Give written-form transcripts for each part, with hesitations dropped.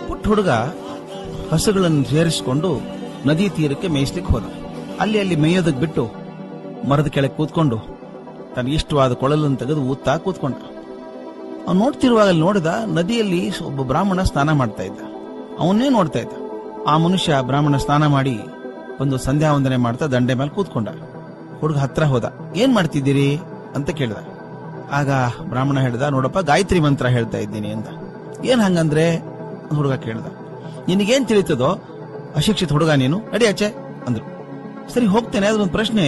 ಪುಟ್ಟ ಹುಡುಗ ಹಸುಗಳನ್ನು ಸೇರಿಸಿಕೊಂಡು ನದಿ ತೀರಕ್ಕೆ ಮೇಯಿಸ್ಲಿಕ್ಕೆ ಹೋದ. ಅಲ್ಲಿ ಮೇಯೋದಕ್ಕೆ ಬಿಟ್ಟು ಮರದ ಕೆಳಗೆ ಕೂತ್ಕೊಂಡು ತನಗಿಷ್ಟವಾದ ಕೊಳಲನ್ನು ತೆಗೆದು ಊತ್ತಾ ಕೂತ್ಕೊಂಡ. ಅವ್ನು ನೋಡ್ತಿರುವಾಗ ನೋಡಿದ ನದಿಯಲ್ಲಿ ಒಬ್ಬ ಬ್ರಾಹ್ಮಣ ಸ್ನಾನ ಮಾಡ್ತಾ ಇದ್ದ. ಅವನ್ನೇ ನೋಡ್ತಾ ಇದ್ದ. ಆ ಮನುಷ್ಯ ಬ್ರಾಹ್ಮಣ ಸ್ನಾನ ಮಾಡಿ ಒಂದು ಸಂಧ್ಯಾ ವಂದನೆ ಮಾಡ್ತಾ ದಂಡೆ ಮೇಲೆ ಕೂತ್ಕೊಂಡ. ಹುಡುಗ ಹತ್ರ ಹೋದ. ಏನ್ ಮಾಡ್ತಿದ್ದೀರಿ ಅಂತ ಕೇಳಿದ. ಆಗ ಬ್ರಾಹ್ಮಣ ಹೇಳ್ದ, ನೋಡಪ್ಪ ಗಾಯತ್ರಿ ಮಂತ್ರ ಹೇಳ್ತಾ ಇದ್ದೀನಿ ಅಂತ. ಏನ್ ಹಂಗಂದ್ರೆ ಹುಡುಗ ಕೇಳ್ದ. ನಿನಗೇನ್ ತಿಳಿತದೋ ಅಶಿಕ್ಷಿತ ಹುಡುಗ ನೀನು, ನಡಿ ಆಚೆ ಅಂದ್ರು. ಸರಿ ಹೋಗ್ತೇನೆ, ಅದೊಂದು ಪ್ರಶ್ನೆ,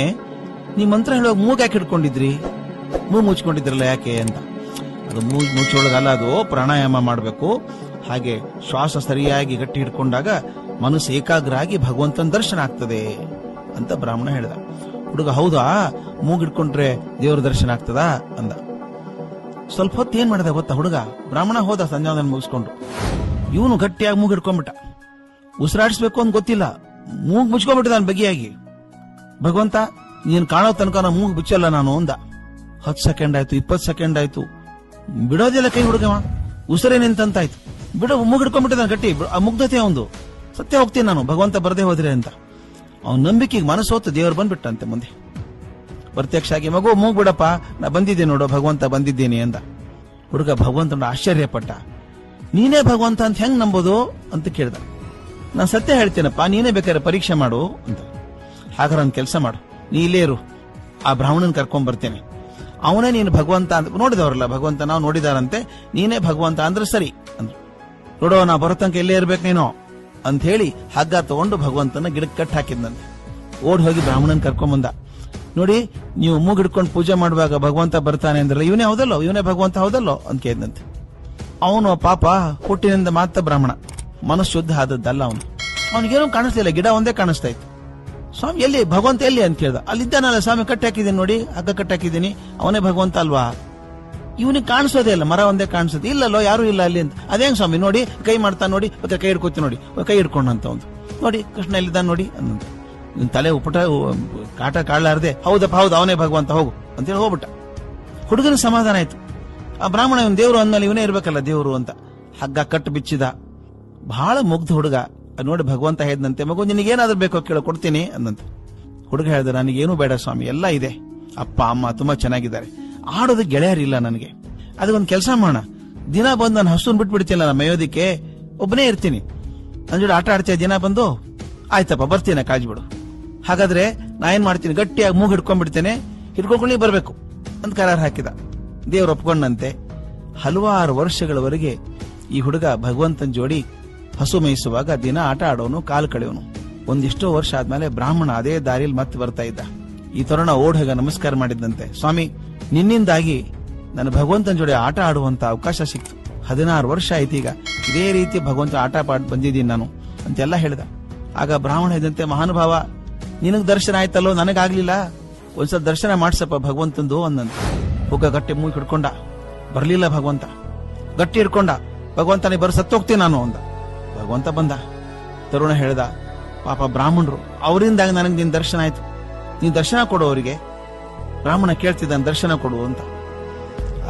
ನೀ ಮಂತ್ರ ಹೇಳುವಾಗ ಮೂಗ್ ಯಾಕೆ ಹಿಡ್ಕೊಂಡಿದ್ರಿ? ಮೂಗ್ ಮುಚ್ಕೊಂಡಿದ್ರಲ್ಲ ಯಾಕೆ ಅಂತ. ಅದು ಮೂಗ್ ಮುಚ್ಚೋಳಗಲ್ಲ, ಅದು ಪ್ರಾಣಾಯಾಮ ಮಾಡಬೇಕು. ಹಾಗೆ ಶ್ವಾಸ ಸರಿಯಾಗಿ ಗಟ್ಟಿ ಹಿಡ್ಕೊಂಡಾಗ ಮನಸ್ಸು ಏಕಾಗ್ರ ಆಗಿ ಭಗವಂತನ ದರ್ಶನ ಆಗ್ತದೆ ಅಂತ ಬ್ರಾಹ್ಮಣ ಹೇಳ್ದ. ಹುಡುಗ ಹೌದಾ, ಮೂಗ್ ಹಿಡ್ಕೊಂಡ್ರೆ ದೇವರ ದರ್ಶನ ಆಗ್ತದಾ ಅಂದ. ಸ್ವಲ್ಪ ಹೊತ್ತು ಏನ್ ಮಾಡಿದ ಗೊತ್ತಾ ಹುಡುಗ? ಬ್ರಾಹ್ಮಣ ಹೋದ ಸಂಧ್ಯಾವಂದನೆ ಮುಗಿಸ್ಕೊಂಡು. ಇವನು ಗಟ್ಟಿಯಾಗಿ ಮೂಗ್ ಹಿಡ್ಕೊಂಡ್ಬಿಟ್ಟ. ಉಸಿರಾಡಿಸ್ಬೇಕು ಅಂತ ಗೊತ್ತಿಲ್ಲ, ಮೂಗ್ ಮುಚ್ಕೊಂಡ್ಬಿಟ್ಟಿದ ನಾನು ಬಗೆಯಾಗಿ. ಭಗವಂತ ನೀನ್ ಕಾಣೋ ತನಕ ನಾ ಮೂಗ್ ಬಿಚ್ಚಲ್ಲ ನಾನು ಅಂದ. 10 ಸೆಕೆಂಡ್ ಆಯ್ತು, 20 ಸೆಕೆಂಡ್ ಆಯ್ತು, ಬಿಡೋದಿಲ್ಲ ಕೈ ಹುಡುಗವ. ಉಸಿರೇ ನಿಂತಂತಾಯ್ತು. ಬಿಡೋ, ಮೂಗ್ ಹಿಡ್ಕೊಂಡ್ಬಿಟ್ಟಿದ್ದಾನೆ ಗಟ್ಟಿ. ಆ ಮುಗ್ಧತೆ ಒಂದು ಸತ್ಯ ಹೋಗ್ತೀನಿ ನಾನು ಭಗವಂತ ಬರದೇ ಹೋದ್ರೆ ಅಂತ. ಅವನ ನಂಬಿಕೆಗೆ ಮನಸ್ಸೋತು ದೇವರು ಬಂದ್ಬಿಟ್ಟಂತೆ ಮುಂದೆ ಪ್ರತ್ಯಕ್ಷ ಆಗಿ. ಮಗು ಮೂಗ್ ಬಿಡಪ್ಪ, ನಾ ಬಂದಿದ್ದೆ ನೋಡು, ಭಗವಂತ ಬಂದಿದ್ದೇನೆ ಅಂದ. ಹುಡುಗ ಭಗವಂತನ ಆಶ್ಚರ್ಯಪಟ್ಟ. ನೀನೇ ಭಗವಂತ ಅಂತ ಹೆಂಗ್ ನಂಬೋದು ಅಂತ ಕೇಳ್ದ. ನಾನು ಸತ್ಯ ಹೇಳ್ತೇನಪ್ಪ, ನೀನೇ ಬೇಕಾದ್ರೆ ಪರೀಕ್ಷೆ ಮಾಡು ಅಂತ. ಹಾಗಾದ್ರೆ ಒಂದು ಕೆಲಸ ಮಾಡು, ನೀ ಇಲ್ಲೇ ಇರು, ಆ ಬ್ರಾಹ್ಮಣನ್ ಕರ್ಕೊಂಡ್ ಬರ್ತೇನೆ, ಅವನೇ ನೀನು ಭಗವಂತ ಅಂತ. ನೋಡಿದವರಲ್ಲ ಭಗವಂತ ನಾವು ನೋಡಿದಾರಂತೆ, ನೀನೇ ಭಗವಂತ ಅಂದ್ರೆ ಸರಿ ಅಂದ್ರು. ನೋಡೋ ನಾ ಬರತಂಕ ಎಲ್ಲೇ ಇರ್ಬೇಕು ನೀನು ಅಂತ ಹೇಳಿ ಹಗ್ಗ ತಗೊಂಡು ಭಗವಂತನ ಗಿಡಕ್ಕೆ ಕಟ್ ಹಾಕಿದ್ನಂತೆ. ಓಡ್ ಹೋಗಿ ಬ್ರಾಹ್ಮಣನ್ ಕರ್ಕೊಂಡ್ ಬಂದ. ನೋಡಿ, ನೀವು ಮೂಗ್ ಹಿಡ್ಕೊಂಡು ಪೂಜೆ ಮಾಡುವಾಗ ಭಗವಂತ ಬರ್ತಾನೆ ಅಂದ್ರಲ್ಲ, ಇವನೇ ಹೌದಲ್ಲೋ, ಇವನೇ ಭಗವಂತ ಹೌದಲ್ಲೋ ಅಂತ ಕೇಳಿದಂತೆ. ಅವನು ಪಾಪ ಹುಟ್ಟಿನಿಂದ ಮಾತ್ರ ಬ್ರಾಹ್ಮಣ, ಮನಸ್ಸು ಶುದ್ಧ ಆದದ್ದಲ್ಲ ಅವನು. ಅವನಿಗೇನು ಕಾಣಿಸ್ಲಿಲ್ಲ, ಗಿಡ ಒಂದೇ ಕಾಣಿಸ್ತಾ ಇತ್ತು. ಸ್ವಾಮಿ ಎಲ್ಲಿ ಭಗವಂತ ಎಲ್ಲಿ ಅಂತ ಕೇಳ್ದ. ಅಲ್ಲಿದ್ದಾನಲ್ಲ ಸ್ವಾಮಿ, ಕಟ್ಟಿ ಹಾಕಿದ್ದೀನಿ ನೋಡಿ, ಹಗ್ಗ ಕಟ್ಟಿ ಹಾಕಿದ್ದೀನಿ, ಅವನೇ ಭಗವಂತ ಅಲ್ವಾ? ಇವನಿಗೆ ಕಾಣಿಸೋದೇ ಇಲ್ಲ, ಮರ ಒಂದೇ ಕಾಣಿಸೋದು. ಇಲ್ಲಲ್ಲೋ ಯಾರು ಇಲ್ಲ ಅಲ್ಲಿ ಅಂತ. ಅದೇಂಗ್ ಸ್ವಾಮಿ, ನೋಡಿ ಕೈ ಮಾಡ್ತಾ ನೋಡಿ, ಮತ್ತೆ ಕೈ ಹಿಡ್ಕೊತಿ ನೋಡಿ, ಕೈ ಹಿಡ್ಕೊಂಡಂತ ಒಂದು ನೋಡಿ, ಕೃಷ್ಣ ಎಲ್ಲಿದ್ದಾನೆ ನೋಡಿ ಅನ್ನಂತ. ತಲೆ ಉಪಟ ಕಾಟ ಕಾಳಲಾರದೆ, ಹೌದಪ್ಪ ಹೌದು ಅವನೇ ಭಗವಂತ ಹೋಗು ಅಂತೇಳಿ ಹೋಗ್ಬಿಟ್ಟ. ಹುಡುಗನ ಸಮಾಧಾನ ಆಯ್ತು. ಆ ಬ್ರಾಹ್ಮಣ ಇವನ್ ದೇವ್ರು ಅಂದ್ಮೇಲೆ ಇವನೇ ಇರ್ಬೇಕಲ್ಲ ದೇವ್ರು ಅಂತ ಹಗ್ಗ ಕಟ್ಟು ಬಿಚ್ಚಿದ. ಬಹಳ ಮುಗ್ಧ ಹುಡುಗ ನೋಡಿ ಭಗವಂತ ಹೇಳಿದಂತೆ, ಮಗು ನಿನಗೇನಾದ್ರೂ ಬೇಕೋ ಕೇಳೋ ಕೊಡ್ತೀನಿ ಅಂದಂತೆ. ಹುಡುಗ ಹೇಳಿದ, ನನಗೇನು ಬೇಡ ಸ್ವಾಮಿ, ಎಲ್ಲ ಇದೆ, ಅಪ್ಪ ಅಮ್ಮ ತುಂಬಾ ಚೆನ್ನಾಗಿದ್ದಾರೆ, ಆಡೋದಕ್ಕೆ ಗೆಳೆಯರಿಲ್ಲ ನನಗೆ. ಅದಕ್ಕೊಂದು ಕೆಲಸ ಮಾಡೋಣ, ದಿನ ಬಂದು ನಾನು ಹಸುನ್ ಬಿಟ್ಬಿಡ್ತೀನಿ ನಾನು ಮೇಯೋದಿಕ್ಕೆ, ಒಬ್ಬನೇ ಇರ್ತೀನಿ, ನನ್ನ ಜೋಡಿ ಆಟ ಆಡ್ತೀಯ ದಿನ ಬಂದು? ಆಯ್ತಪ್ಪ ಬರ್ತೀನಿ, ಕಾಜ್ ಬಿಡು. ಹಾಗಾದ್ರೆ ನಾ ಏನ್ ಮಾಡ್ತೀನಿ, ಗಟ್ಟಿಯಾಗಿ ಮೂಗ್ ಹಿಡ್ಕೊಂಡ್ಬಿಡ್ತೇನೆ, ಹಿಡ್ಕೊಂಡು ಬರ್ಬೇಕು ಅಂತ ಕರಾರ್ ಹಾಕಿದ. ದೇವ್ರು ಒಪ್ಕೊಂಡಂತೆ. ಹಲವಾರು ವರ್ಷಗಳವರೆಗೆ ಈ ಹುಡುಗ ಭಗವಂತನ ಜೋಡಿ ಹಸು ಮೇಯಿಸುವಾಗ ದಿನ ಆಟ ಆಡೋನು, ಕಾಲು ಕಳೆಯೋನು. ಒಂದಿಷ್ಟೋ ವರ್ಷ ಆದ್ಮೇಲೆ ಬ್ರಾಹ್ಮಣ ಅದೇ ದಾರಿಯಲ್ಲಿ ಮತ್ತೆ ಬರ್ತಾ ಇದ್ದ. ಈ ತರುಣ ಓಡ್ ಹೋಗ ನಮಸ್ಕಾರ ಮಾಡಿದಂತೆ, ಸ್ವಾಮಿ ನಿನ್ನಿಂದಾಗಿ ನನ್ನ ಭಗವಂತನ ಜೋಡಿ ಆಟ ಆಡುವಂತ ಅವಕಾಶ ಸಿಕ್ತು. 16 ವರ್ಷ ಆಯ್ತು ಈಗ ಇದೇ ರೀತಿ ಭಗವಂತ ಆಟ ಪಾಡ್ ಬಂದಿದ್ದೀನಿ ನಾನು ಅಂತೆಲ್ಲ ಹೇಳಿದ. ಆಗ ಬ್ರಾಹ್ಮಣ ಇದ್ದಂತೆ, ಮಹಾನುಭಾವ ನಿನಗ್ ದರ್ಶನ ಆಯ್ತಲ್ಲೋ, ನನಗಾಗ್ಲಿಲ್ಲ, ಒಂದ್ಸಲ ದರ್ಶನ ಮಾಡ್ಸಪ್ಪ ಭಗವಂತಂದು ಅಂದಂತ. ಹುಗ್ಗ ಗಟ್ಟಿ ಮೂಗಿ ಹಿಡ್ಕೊಂಡ, ಬರ್ಲಿಲ್ಲ ಭಗವಂತ. ಗಟ್ಟಿ ಹಿಡ್ಕೊಂಡ, ಭಗವಂತ ನೀ ಬರ್ ಸತ್ತೋಗ್ತೀನಿ ನಾನು ಅಂದ. ಭಗವಂತ ಬಂದ. ತರುಣ ಹೇಳ್ದ, ಪಾಪ ಬ್ರಾಹ್ಮಣರು, ಅವರಿಂದಾಗ ನನಗೆ ನಿನ್ ದರ್ಶನ ಆಯ್ತು, ನೀನ್ ದರ್ಶನ ಕೊಡು ಅವರಿಗೆ. ಬ್ರಾಹ್ಮಣ ಕೇಳ್ತಿದ್ದಾನೆ, ದರ್ಶನ ಕೊಡು ಅಂತ.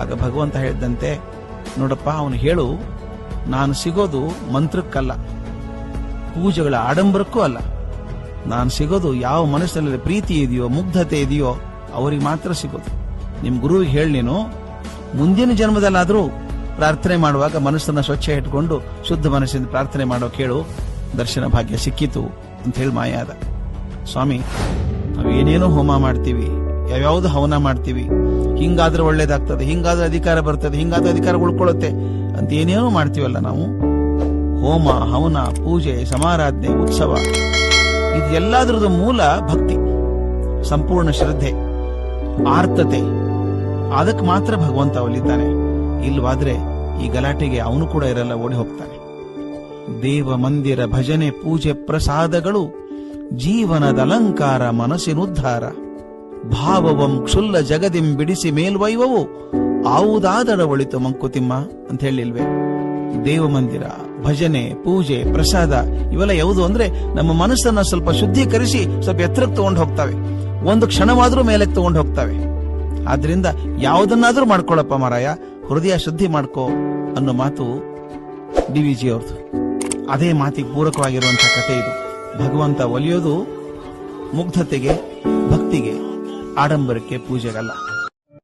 ಆಗ ಭಗವಂತ ಹೇಳಿದಂತೆ, ನೋಡಪ್ಪ ಅವನು ಹೇಳು, ನಾನು ಸಿಗೋದು ಮಂತ್ರಕ್ಕಲ್ಲ, ಪೂಜೆಗಳ ಆಡಂಬರಕ್ಕೂ ಅಲ್ಲ, ನಾನು ಸಿಗೋದು ಯಾವ ಮನಸ್ಸಿನಲ್ಲಿ ಪ್ರೀತಿ ಇದೆಯೋ ಮುಗ್ಧತೆ ಇದೆಯೋ ಅವರಿಗೆ ಮಾತ್ರ ಸಿಗೋದು. ನಿಮ್ ಗುರುವಿಗೆ ಹೇಳಿ, ನೀನು ಮುಂದಿನ ಜನ್ಮದಲ್ಲಾದ್ರೂ ಪ್ರಾರ್ಥನೆ ಮಾಡುವಾಗ ಮನಸ್ಸನ್ನ ಸ್ವಚ್ಛ ಇಟ್ಕೊಂಡು ಶುದ್ಧ ಮನಸ್ಸಿಂದ ಪ್ರಾರ್ಥನೆ ಮಾಡೋ ಕೇಳು, ದರ್ಶನ ಭಾಗ್ಯ ಸಿಕ್ಕಿತು ಅಂತ ಹೇಳಿ ಮಾಯಾದ. ಸ್ವಾಮಿ ನಾವು ಏನೇನೋ ಹೋಮ ಮಾಡ್ತೀವಿ, ಯಾವ್ಯಾವ್ದು ಹವನ ಮಾಡ್ತೀವಿ, ಹಿಂಗಾದ್ರೆ ಒಳ್ಳೇದಾಗ್ತದೆ, ಹಿಂಗಾದ್ರೆ ಅಧಿಕಾರ ಬರ್ತದೆ, ಹಿಂಗಾದ್ರೆ ಅಧಿಕಾರ ಉಳ್ಕೊಳ್ಳುತ್ತೆ ಅಂತ ಏನೇನೋ ಮಾಡ್ತೀವಲ್ಲ ನಾವು. ಹೋಮ ಹವನ ಪೂಜೆ ಸಮಾರಾಧನೆ ಉತ್ಸವ ಇದೆಲ್ಲದ್ರದ್ದು ಮೂಲ ಭಕ್ತಿ, ಸಂಪೂರ್ಣ ಶ್ರದ್ಧೆ, ಆರ್ತತೆ. ಅದಕ್ಕೆ ಮಾತ್ರ ಭಗವಂತ ಒಲಿತಾನೆ. ಇಲ್ವಾದ್ರೆ ಈ ಗಲಾಟೆಗೆ ಅವನು ಕೂಡ ಇರಲ್ಲ, ಓಡಿ ಹೋಗ್ತಾನೆ. ದೇವ ಮಂದಿರ ಭಜನೆ ಪೂಜೆ ಪ್ರಸಾದಗಳು ಜೀವನದ ಅಲಂಕಾರ ಮನಸ್ಸಿನುದ್ಧಾರ. ಭಾವವಂ ಕ್ಷುಲ್ಲ ಜಗದಿಂ ಬಿಡಿಸಿ ಮೇಲ್ವೈವವು ಆವುದಾದರ ಒಳಿತು ಮಂಕುತಿಮ್ಮ ಅಂತ ಹೇಳಿಲ್ವೇ? ದೇವ ಮಂದಿರ ಭಜನೆ ಪೂಜೆ ಪ್ರಸಾದ ಇವೆಲ್ಲ ಯಾವುದು ಅಂದ್ರೆ ನಮ್ಮ ಮನಸ್ಸನ್ನ ಸ್ವಲ್ಪ ಶುದ್ಧೀಕರಿಸಿ ಸ್ವಲ್ಪ ಎತ್ತರಕ್ಕೆ ತಗೊಂಡು ಹೋಗ್ತವೆ, ಒಂದು ಕ್ಷಣವಾದ್ರೂ ಮೇಲಕ್ಕೆ ತಗೊಂಡು ಹೋಗ್ತವೆ. ಆದ್ರಿಂದ ಯಾವುದನ್ನಾದ್ರೂ ಮಾಡ್ಕೊಳ್ಳಪ್ಪ ಮಾರಾಯ, ಹೃದಯ ಶುದ್ಧಿ ಮಾಡ್ಕೋ ಅನ್ನೋ ಮಾತು DVG ಅವ್ರದ್ದು. ಅದೇ ಮಾತಿಗೆ ಪೂರಕವಾಗಿರುವಂತಹ ಕಥೆ ಇದು. ಭಗವಂತ ಒಲಿಯೋದು ಮುಗ್ಧತೆಗೆ, ಭಕ್ತಿಗೆ, ಆಡಂಬರಕ್ಕೆ, ಪೂಜೆಗಲ್ಲ.